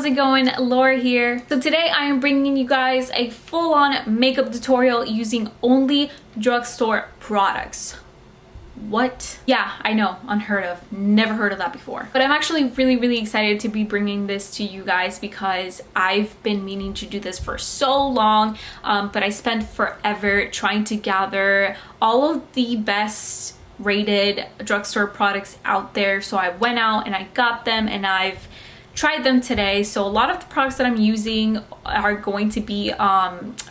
how's it going? Laura here. So today I am bringing you guys a full-on makeup tutorial using only drugstore products. What? Yeah, I know, unheard of. Never heard of that before. But I'm actually really excited to be bringing this to you guys because I've been meaning to do this for so long, but I spent forever trying to gather all of the best rated drugstore products out there. So I went out and I got them and I've tried them today. So a lot of the products that I'm using are going to be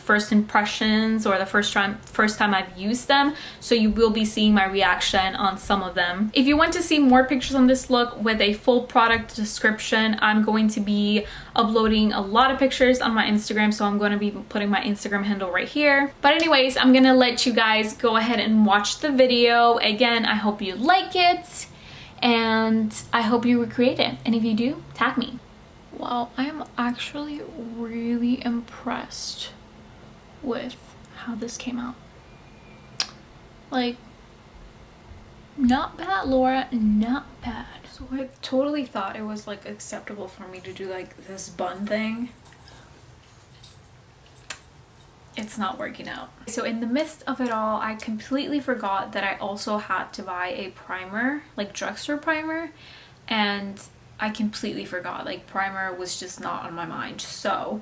first impressions or the first time I've used them. So you will be seeing my reaction on some of them. If you want to see more pictures on this look with a full product description, I'm going to be uploading a lot of pictures on my Instagram. So I'm going to be putting my Instagram handle right here. But anyways, I'm going to let you guys go ahead and watch the video. Again, I hope you like it. And I hope you recreate it. And if you do, tag me. Well, I am actually really impressed with how this came out. Like, not bad, Laura, not bad. So I totally thought it was like acceptable for me to do like this bun thing. It's not working out. So in the midst of it all, I completely forgot that I also had to buy a primer, like drugstore primer, and I completely forgot. Like, primer was just not on my mind. So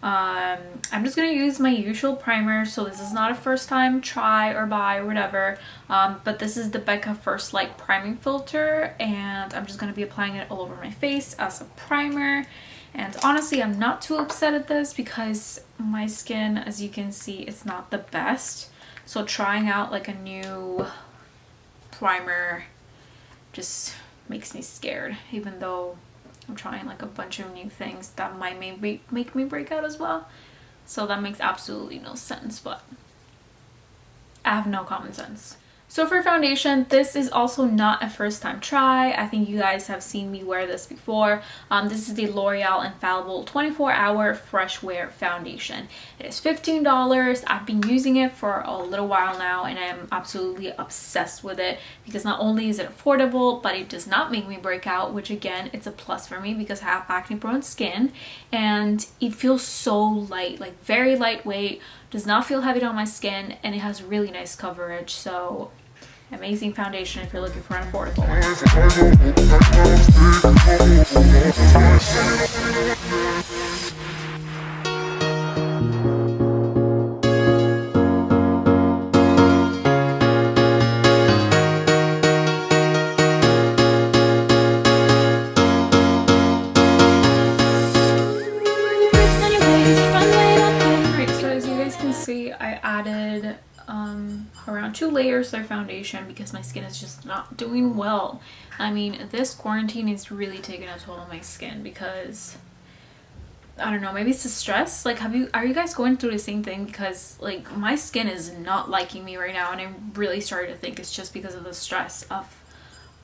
I'm just gonna use my usual primer. So this is not a first time try or buy or whatever, but this is the Becca First Light priming filter, and I'm just gonna be applying it all over my face as a primer. And honestly, I'm not too upset at this because my skin, as you can see, it's not the best. So trying out like a new primer just makes me scared, even though I'm trying like a bunch of new things that might maybe make me break out as well. So that makes absolutely no sense, but I have no common sense. So for foundation, this is also not a first time try. I think you guys have seen me wear this before. This is the L'Oreal Infallible 24-Hour Fresh Wear Foundation. It is $15. I've been using it for a little while now and I'm absolutely obsessed with it because not only is it affordable, but it does not make me break out, which again, it's a plus for me because I have acne prone skin, and it feels so light, like very lightweight, does not feel heavy on my skin, and it has really nice coverage. So amazing foundation if you're looking for an affordable one. I added around 2 layers of foundation because my skin is just not doing well. I mean, this quarantine is really taking a toll on my skin because I don't know, maybe it's the stress. Like, are you guys going through the same thing? Because like my skin is not liking me right now, and I'm really starting to think it's just because of the stress of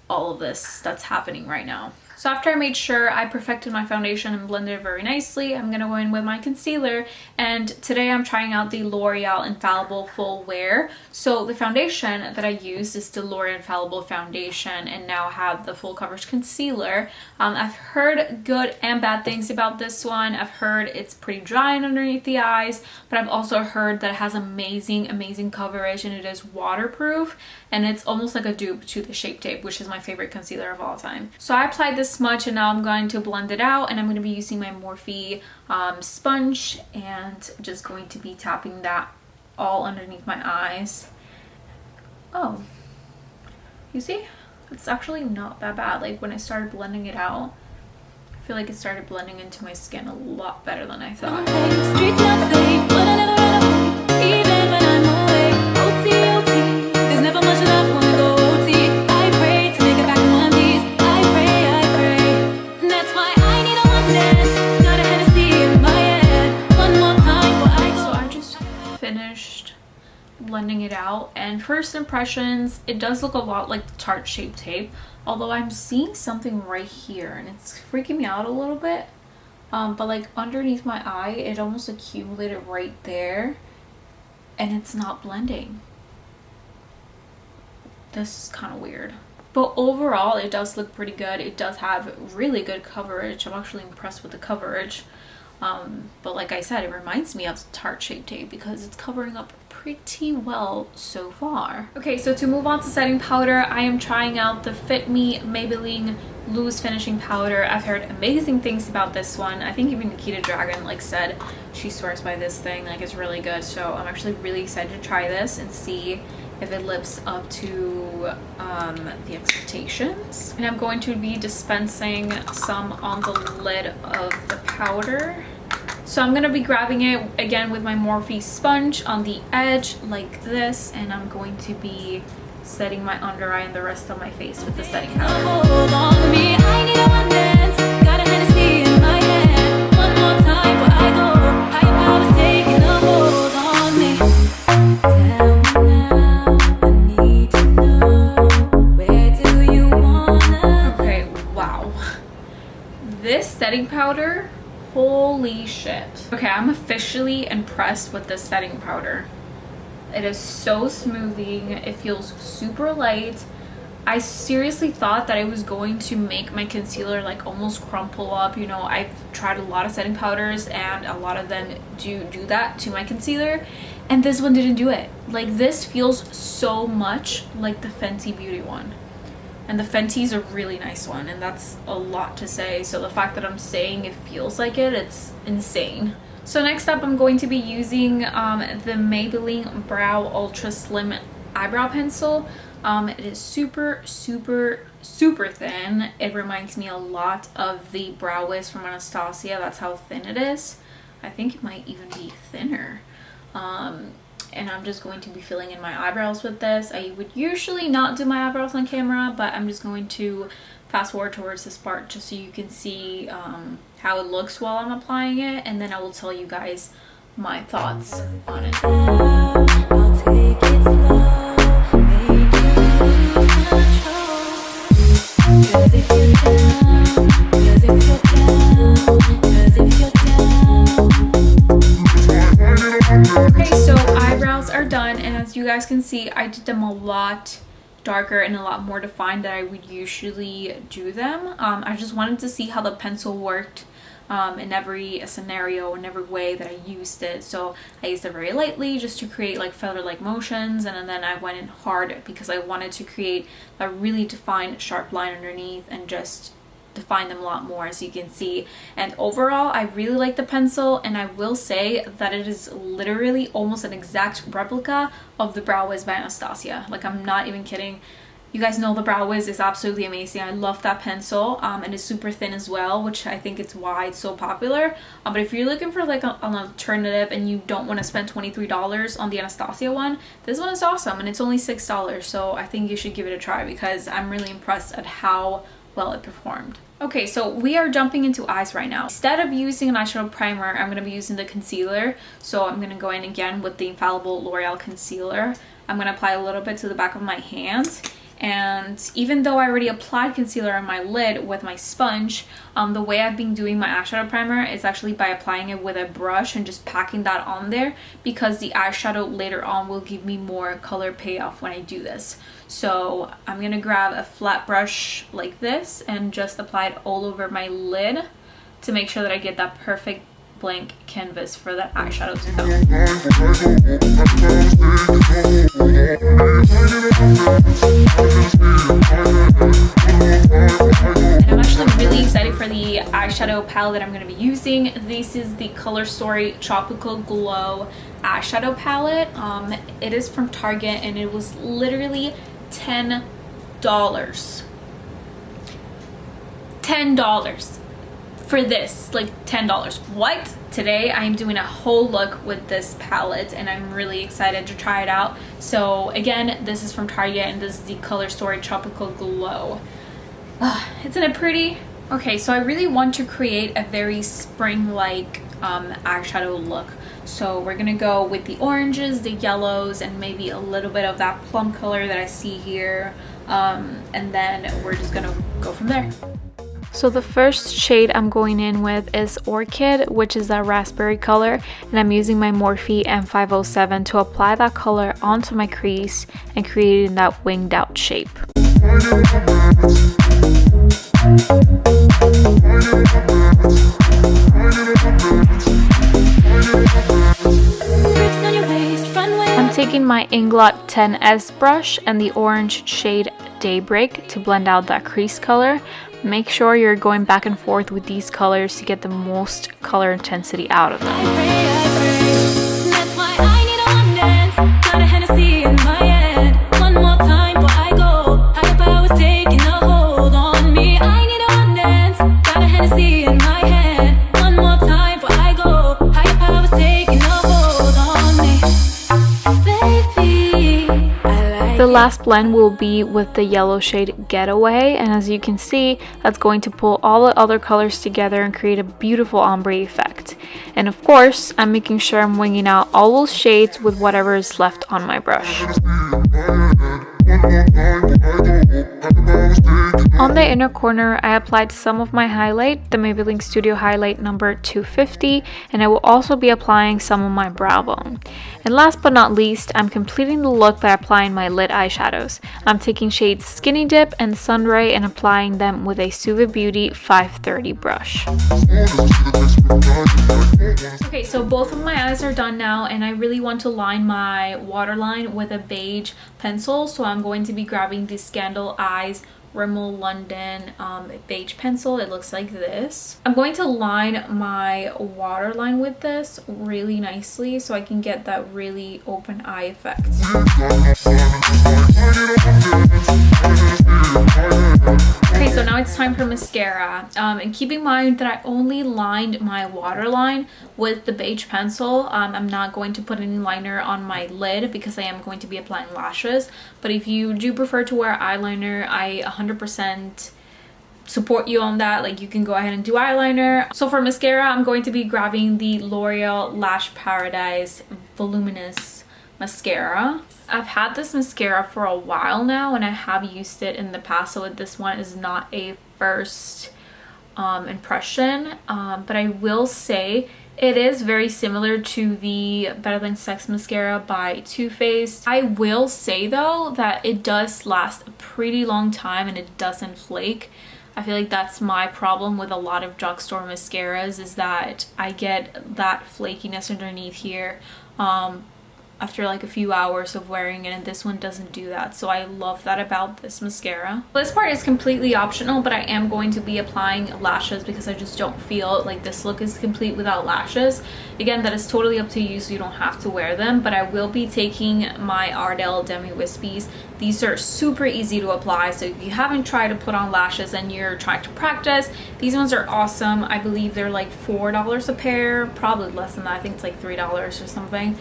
all of this that's happening right now. So after I made sure I perfected my foundation and blended it very nicely, I'm gonna go in with my concealer, and today I'm trying out the L'Oreal Infallible Full Wear. So the foundation that I used is the L'Oreal Infallible Foundation, and now have the full coverage concealer. I've heard good and bad things about this one. I've heard it's pretty dry underneath the eyes, but I've also heard that it has amazing coverage and it is waterproof, and it's almost like a dupe to the Shape Tape, which is my favorite concealer of all time. So I applied this much and now I'm going to blend it out, and I'm going to be using my Morphe sponge and just going to be tapping that all underneath my eyes. Oh, you see? It's actually not that bad. Like, when I started blending it out, I feel like it started blending into my skin a lot better than I thought. Blending it out, and first impressions, it does look a lot like the Tarte Shape Tape, although I'm seeing something right here and it's freaking me out a little bit, but like underneath my eye it almost accumulated right there and it's not blending. This is kind of weird. But overall, it does look pretty good. It does have really good coverage. I'm actually impressed with the coverage. But like I said, it reminds me of Tarte Shape Tape because it's covering up pretty well so far. Okay, so to move on to setting powder, I am trying out the Fit Me Maybelline Loose Finishing Powder. I've heard amazing things about this one. I think even Nikita Dragon like said she swears by this thing, like it's really good. So I'm actually really excited to try this and see if it lives up to the expectations. And I'm going to be dispensing some on the lid of the powder. So I'm going to be grabbing it again with my Morphe sponge on the edge like this, and I'm going to be setting my under eye and the rest of my face with the setting powder. Okay, wow. This setting powder, holy shit. Okay, I'm officially impressed with this setting powder. It is so smoothing. It feels super light. I seriously thought that it was going to make my concealer like almost crumple up. You know, I've tried a lot of setting powders and a lot of them do that to my concealer, and this one didn't do it. Like, this feels so much like the Fenty Beauty one. And the Fenty is a really nice one, and that's a lot to say. So the fact that I'm saying it feels like it, it's insane. So next up, I'm going to be using the Maybelline Brow Ultra Slim Eyebrow Pencil. It is super, super, super thin. It reminds me a lot of the Brow Wiz from Anastasia. That's how thin it is. I think it might even be thinner. And I'm just going to be filling in my eyebrows with this. I would usually not do my eyebrows on camera, but I'm just going to fast forward towards this part just so you can see how it looks while I'm applying it, and then I will tell you guys my thoughts on it. I'll take it slow, make you lose control. 'Cause if you're down, 'cause if you're down, 'cause if you're down. Okay, so eyebrows are done, and as you guys can see, I did them a lot darker and a lot more defined than I would usually do them. I just wanted to see how the pencil worked in every scenario, in every way that I used it. So I used it very lightly just to create like feather-like motions, and then I went in hard because I wanted to create a really defined sharp line underneath and just define them a lot more, as you can see. And overall, I really like the pencil, and I will say that it is literally almost an exact replica of the Brow Wiz by Anastasia. Like, I'm not even kidding. You guys know the Brow Wiz is absolutely amazing. I love that pencil, and it's super thin as well, which I think it's why it's so popular. But if you're looking for like an alternative and you don't want to spend $23 on the Anastasia one, this one is awesome, and it's only $6. So I think you should give it a try because I'm really impressed at how well it performed. Okay, so we are jumping into eyes right now. Instead of using an eyeshadow primer, I'm going to be using the concealer. So I'm going to go in again with the Infallible L'Oreal Concealer. I'm going to apply a little bit to the back of my hand. And even though I already applied concealer on my lid with my sponge, the way I've been doing my eyeshadow primer is actually by applying it with a brush and just packing that on there, because the eyeshadow later on will give me more color payoff when I do this. So I'm gonna grab a flat brush like this and just apply it all over my lid to make sure that I get that perfect blank canvas for that eyeshadow to go. And I'm actually really excited for the eyeshadow palette that I'm going to be using. This is the Color Story Tropical Glow eyeshadow palette. It is from Target, and it was literally $10. $10 for this, like $10. What? Today I am doing a whole look with this palette, and I'm really excited to try it out. So again, this is from Target, and this is the Color Story Tropical Glow. Isn't it pretty? Okay, so I really want to create a very spring-like eyeshadow look. So we're gonna go with the oranges, the yellows, and maybe a little bit of that plum color that I see here. And then we're just gonna go from there. So the first shade I'm going in with is Orchid, which is that raspberry color, and I'm using my Morphe M507 to apply that color onto my crease and creating that winged out shape. I'm taking my Inglot 10S brush and the orange shade Daybreak to blend out that crease color. Make sure you're going back and forth with these colors to get the most color intensity out of them. The last blend will be with the yellow shade Getaway, and as you can see, that's going to pull all the other colors together and create a beautiful ombre effect. And of course, I'm making sure I'm winging out all those shades with whatever is left on my brush. On the inner corner, I applied some of my highlight, the Maybelline Studio Highlight number 250, and I will also be applying some of my brow bone. And last but not least, I'm completing the look by applying my lid eyeshadows. I'm taking shades Skinny Dip and Sunray and applying them with a Suva Beauty 530 brush. Okay, so both of my eyes are done now, and I really want to line my waterline with a beige pencil, so I'm going to be grabbing the Scandal Eyes Rimmel London beige pencil. It looks like this. I'm going to line my waterline with this really nicely so I can get that really open eye effect. Okay, so now it's time for mascara. And keep in mind that I only lined my waterline with the beige pencil. I'm not going to put any liner on my lid because I am going to be applying lashes. But if you do prefer to wear eyeliner, I 100% support you on that. Like, you can go ahead and do eyeliner. So for mascara, I'm going to be grabbing the L'Oreal Lash Paradise Voluminous Mascara. I've had this mascara for a while now and I have used it in the past, so this one is not a first impression, but I will say it is very similar to the Better Than Sex mascara by Too Faced. I will say though that it does last a pretty long time and it doesn't flake. I feel like that's my problem with a lot of drugstore mascaras, is that I get that flakiness underneath here after like a few hours of wearing it, and this one doesn't do that. So I love that about this mascara. This part is completely optional, but I am going to be applying lashes because I just don't feel like this look is complete without lashes. Again, that is totally up to you, so you don't have to wear them, but I will be taking my Ardell Demi Wispies. These are super easy to apply, so if you haven't tried to put on lashes and you're trying to practice, these ones are awesome. I believe they're like $4 a pair, probably less than that. I think it's like $3 or something.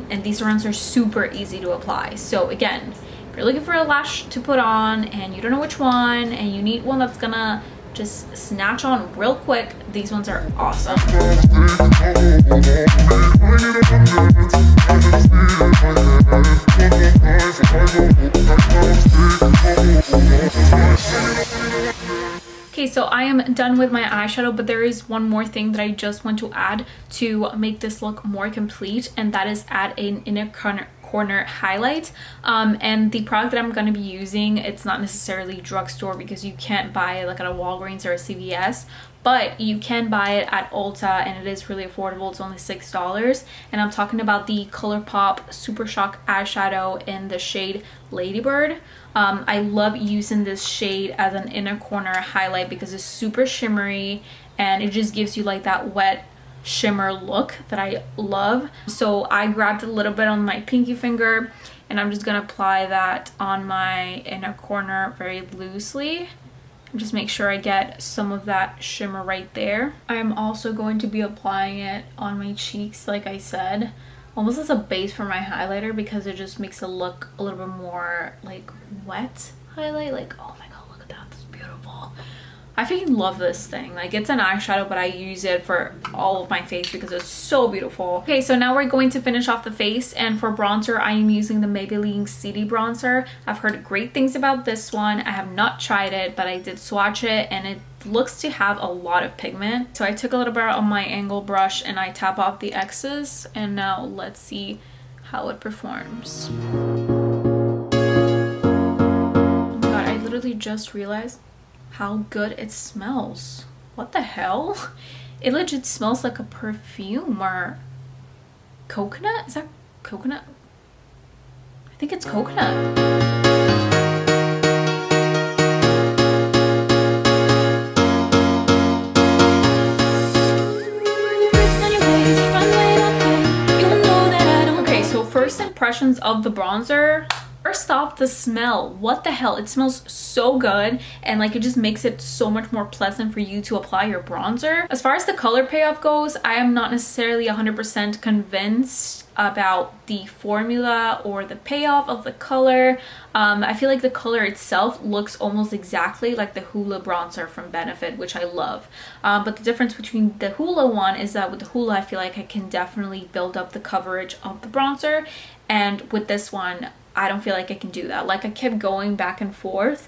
And these ones are super easy to apply. So again, if you're looking for a lash to put on and you don't know which one and you need one that's gonna just snatch on real quick, these ones are awesome. Okay, so I am done with my eyeshadow, but there is one more thing that I just want to add to make this look more complete, and that is add an inner corner highlight. And the product that I'm going to be using, it's not necessarily drugstore because you can't buy it like at a Walgreens or a CVS, but you can buy it at Ulta and it is really affordable. It's only $6, and I'm talking about the ColourPop Super Shock eyeshadow in the shade Ladybird. I love using this shade as an inner corner highlight because it's super shimmery and it just gives you like that wet shimmer look that I love. So I grabbed a little bit on my pinky finger and I'm just gonna apply that on my inner corner very loosely. Just make sure I get some of that shimmer right there. I am also going to be applying it on my cheeks, like I said, almost as a base for my highlighter because it just makes it look a little bit more like wet highlight. Like, oh my god, look at that, that's beautiful. I freaking love this thing. Like, it's an eyeshadow, but I use it for all of my face because it's so beautiful. Okay, so now we're going to finish off the face, and for bronzer, I am using the Maybelline City Bronzer. I've heard great things about this one. I have not tried it, but I did swatch it, and it looks to have a lot of pigment. So I took a little bit on my angle brush, and I tap off the excess, and now let's see how it performs. literally just realized how good it smells. What the hell? It legit smells like a perfume or coconut? Is that coconut? I think it's coconut. First impressions of the bronzer. First off, the smell. What the hell? It smells so good, and like it just makes it so much more pleasant for you to apply your bronzer. As far as the color payoff goes, I am not necessarily 100% convinced about the formula or the payoff of the color. I feel like the color itself looks almost exactly like the Hoola bronzer from Benefit, which I love. But the difference between the Hoola one is that with the Hoola, I feel like I can definitely build up the coverage of the bronzer, and with this one, I don't feel like I can do that. Like I kept going back and forth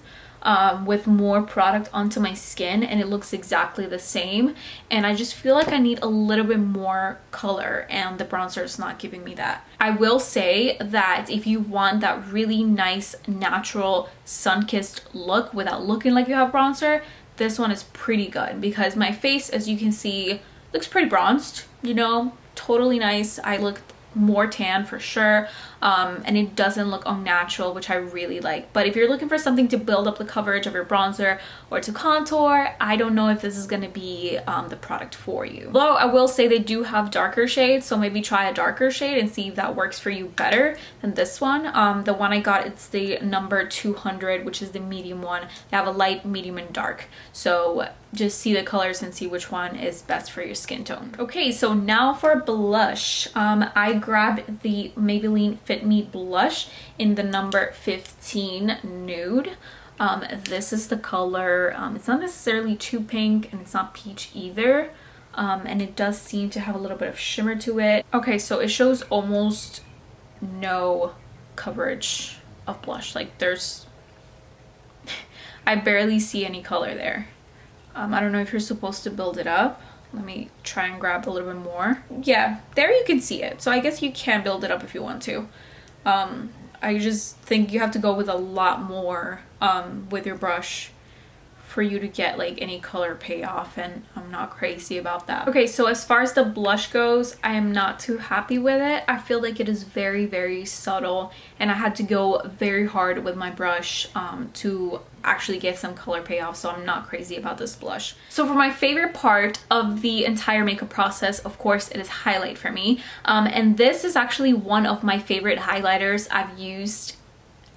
with more product onto my skin, and it looks exactly the same, and I just feel like I need a little bit more color, and the bronzer is not giving me that. I will say that if you want that really nice natural sun-kissed look without looking like you have bronzer, this one is pretty good, because my face, as you can see, looks pretty bronzed, you know, totally nice. I look more tan for sure, and it doesn't look unnatural, which I really like. But if you're looking for something to build up the coverage of your bronzer or to contour, I don't know if this is going to be the product for you. Though I will say they do have darker shades, so maybe try a darker shade and see if that works for you better than this one. The one I got, it's the number 200, which is the medium one. They have a light, medium, and dark, so just see the colors and see which one is best for your skin tone. Okay, so now for blush. I grabbed the Maybelline Fit Me blush in the number 15 nude. This is the color. It's not necessarily too pink, and it's not peach either, and it does seem to have a little bit of shimmer to it. Okay, so it shows almost no coverage of blush. Like there's I barely see any color there. I don't know if you're supposed to build it up. Let me try and grab a little bit more. Yeah, there you can see it. So I guess you can build it up if you want to. I just think you have to go with a lot more with your brush for you to get like any color payoff, and I'm not crazy about that. Okay, so as far as the blush goes, I am not too happy with it. I feel like it is very, very subtle, and I had to go very hard with my brush to actually get some color payoff, so I'm not crazy about this blush. So for my favorite part of the entire makeup process, of course, it is highlight for me, and this is actually one of my favorite highlighters I've used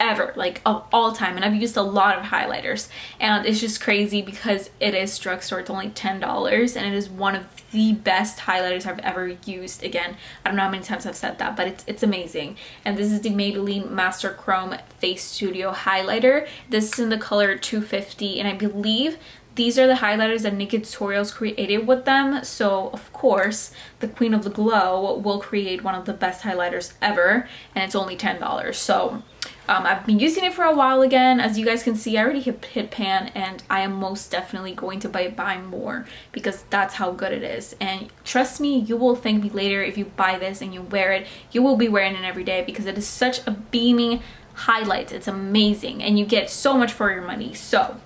ever, like of all time, and I've used a lot of highlighters, and it's just crazy because it is drugstore. It's only $10, and it is one of the best highlighters I've ever used. Again, I don't know how many times I've said that, but it's amazing. And this is the Maybelline Master Chrome Face Studio highlighter. This is in the color 250, and I believe these are the highlighters that Naked Tutorials created with them, so of course the Queen of the Glow will create one of the best highlighters ever, and it's only $10. So I've been using it for a while again. As you guys can see, I already hit pan, and I am most definitely going to buy more because that's how good it is. And trust me, you will thank me later if you buy this and you wear it. You will be wearing it every day because it is such a beaming highlight. It's amazing, and you get so much for your money. So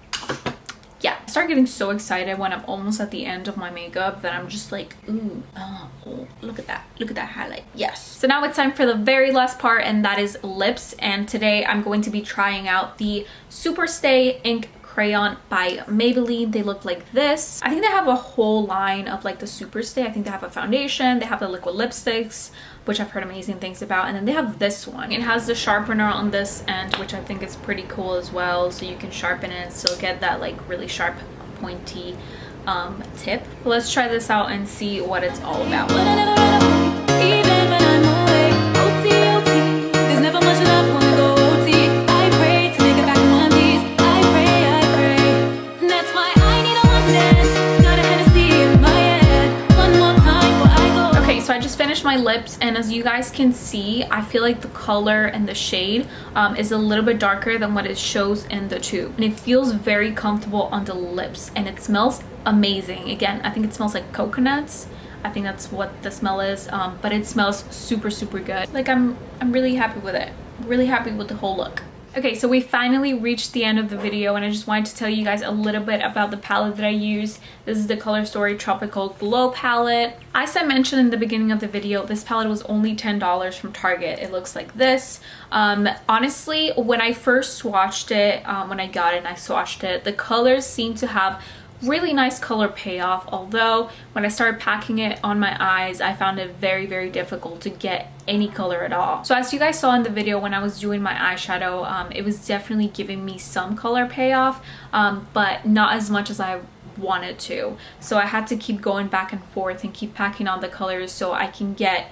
yeah, I start getting so excited when I'm almost at the end of my makeup that I'm just like, ooh, oh, look at that highlight. Yes. So now it's time for the very last part, and that is lips. And today I'm going to be trying out the Superstay Ink Crayon by Maybelline. They look like this. I think they have a whole line of like the Superstay. I think they have a foundation, they have the liquid lipsticks, which I've heard amazing things about, and then they have this one. It has the sharpener on this end, which I think is pretty cool as well, so you can sharpen it and still get that like really sharp pointy tip. Let's try this out and see what it's all about. So I just finished my lips, and as you guys can see, I feel like the color and the shade is a little bit darker than what it shows in the tube, and it feels very comfortable on the lips, and it smells amazing. Again, I think it smells like coconuts. I think that's what the smell is, but it smells super, super good. Like I'm really happy with it. Really happy with the whole look. Okay, so we finally reached the end of the video, and I just wanted to tell you guys a little bit about the palette that I use. This is the Color Story Tropical Glow palette. As I mentioned in the beginning of the video, this palette was only $10 from Target. It looks like this. Honestly, when I first swatched it, when I got it and I swatched it, the colors seem to have really nice color payoff, although when I started packing it on my eyes, I found it very, very difficult to get any color at all. So as you guys saw in the video when I was doing my eyeshadow, it was definitely giving me some color payoff, but not as much as I wanted to. So I had to keep going back and forth and keep packing on the colors so I can get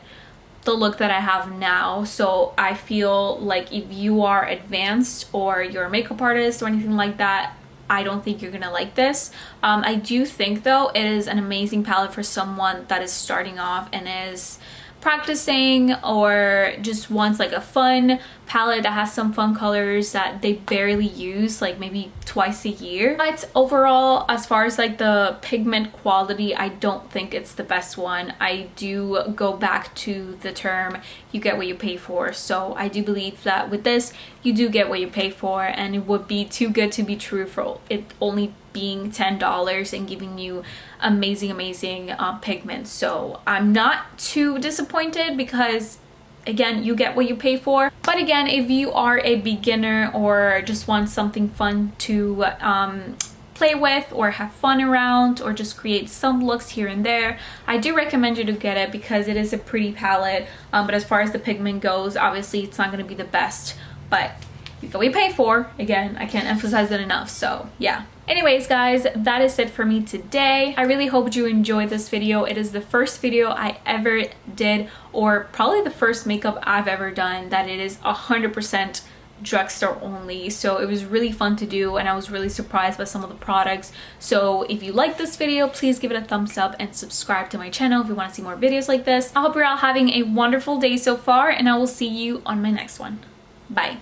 the look that I have now. So I feel like if you are advanced or you're a makeup artist or anything like that, I don't think you're gonna like this. I do think though it is an amazing palette for someone that is starting off and is practicing or just wants like a fun palette that has some fun colors that they barely use, like maybe twice a year. But overall, as far as like the pigment quality, I don't think it's the best one. I do go back to the term you get what you pay for. So I do believe that with this you do get what you pay for, and it would be too good to be true for it only being $10 and giving you amazing pigment. So I'm not too disappointed because again, you get what you pay for. But again, if you are a beginner or just want something fun to play with or have fun around or just create some looks here and there, I do recommend you to get it because it is a pretty palette. But as far as the pigment goes, obviously it's not going to be the best, but you get what you pay for. Again, I can't emphasize it enough. So yeah. Anyways guys, that is it for me today. I really hope you enjoyed this video. It is the first video I ever did, or probably the first makeup I've ever done that it is 100% drugstore only. So it was really fun to do and I was really surprised by some of the products. So if you like this video, please give it a thumbs up and subscribe to my channel if you want to see more videos like this. I hope you're all having a wonderful day so far, and I will see you on my next one. Bye.